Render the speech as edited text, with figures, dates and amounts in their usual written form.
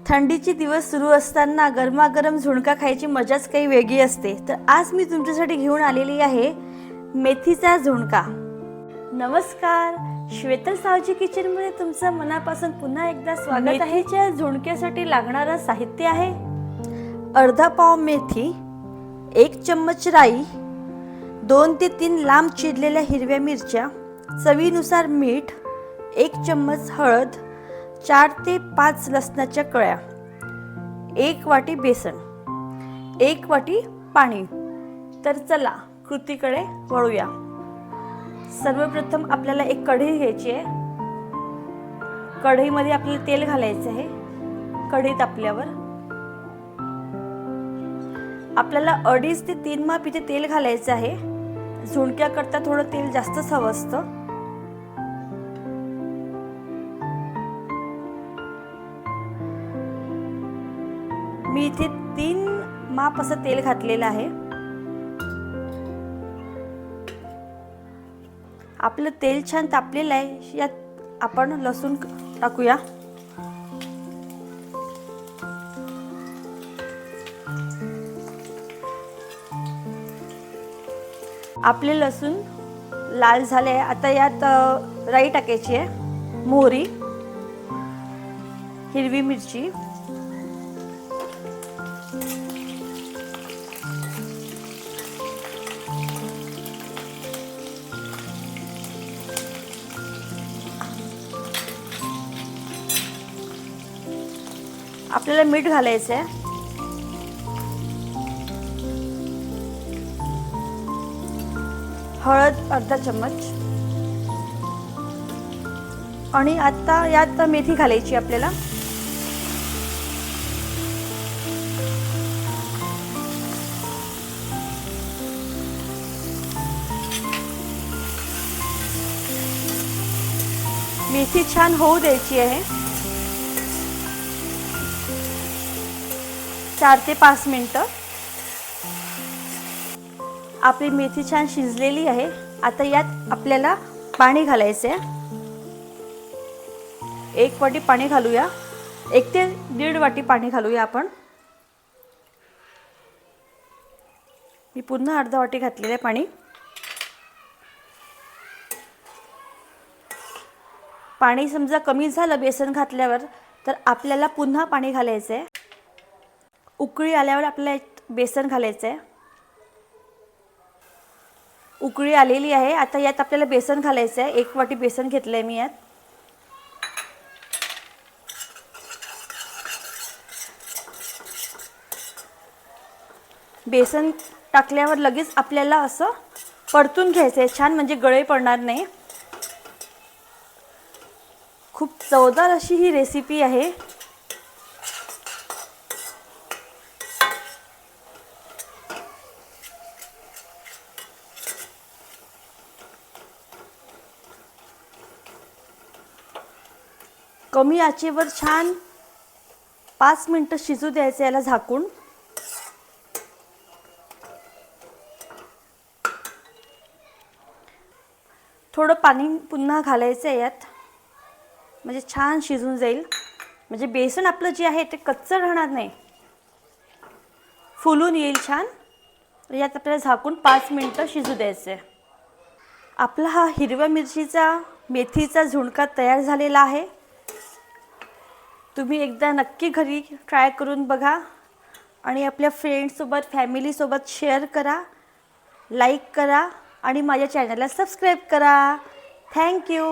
थंडीचे दिवस सुरू असताना गरमागरम झुणका खायची मजाच काही वेगळी असते। तर आज मी तुमच्यासाठी घेऊन आलेली आहे मेथीचा झुणका। नमस्कार, श्वेता सावजी किचन मध्ये तुमचं मनापासून पुन्हा एकदा स्वागत आहे। मेथीच्या झुणक्यासाठी लागणारं साहित्य आहे अर्धा पाव मेथी, 1 चम्मच राई, 2 ते 3 लांब चिरलेल्या हिरव्या मिरच्या, चवीनुसार मीठ, 1 चम्मच हळद, 4 ते 5 लसणाच्या कळ्या, 1 वाटी बेसन, 1 वाटी पाणी। तर चला कृतीकडे वळूया। सर्वप्रथम आपल्याला एक कढई घ्यायची आहे। कढईमध्ये आपल्याला तेल घालायचं आहे। कढई तापल्यावर आपल्याला 2.5 ते 3 माप इथे तेल घालायचं आहे। झुणक्याकरता थोडं तेल जास्तच हवं असतं। मी इथे 3 माप असं तेल घातलेलं आहे। आपलं तेल छान तापलेलं आहे। यात आपण लसूण टाकूया। आपले लसूण लाल झाले आहे। आता यात राई टाकायची आहे, मोहरी, हिरवी मिरची, आपल्याला मीठ घालायचं आहे, हळद अर्धा चम्मच, आणि आता यात मेथी घालायची आपल्याला। मेथी छान होऊ द्यायची आहे। 4 ते 5 मिनिटं। आपली मेथी छान शिजलेली आहे। आता यात आपल्याला पाणी घालायचं आहे। 1 वाटी पाणी घालूया। 1 ते 1.5 वाटी पाणी घालूया आपण। मी पुन्हा अर्धा वाटी घातलेलं आहे पाणी। पाणी समजा कमी झालं बेसन घातल्यावर तर आपल्याला पुन्हा पाणी घालायचं आहे। उकळी आल्यावर आपल्याला बेसन घालायचं आहे। उकळी आलेली आहे। आता यात आपल्याला बेसन घालायचं आहे। 1 वाटी बेसन घेतलंय मी यात। बेसन टाकल्यावर लगेच आपल्याला असं परतून घ्यायचं आहे छान, म्हणजे गळे पडणार नाही। खूप चवदार अशी ही रेसिपी आहे। कमी आचेवर छान 5 मिनिटं शिजू द्यायचं याला झाकून। थोडं पाणी पुन्हा घालायचं आहे यात, म्हणजे छान शिजून जाईल। म्हणजे बेसन आपलं जे आहे ते कच्चं राहणार नाही, फुलून येईल छान। यात आपल्याला झाकून 5 मिनिटं शिजू द्यायचं आहे। आपला हा हिरव्या मिरचीचा मेथीचा झुणका तयार झालेला आहे। तुम्ही एकदा नक्की घरी ट्राय करून बघा आणि आपल्या फ्रेंड्ससोबत फॅमिलीसोबत शेअर करा, लाईक करा आणि माझ्या चॅनलला सबस्क्राईब करा। Thank you.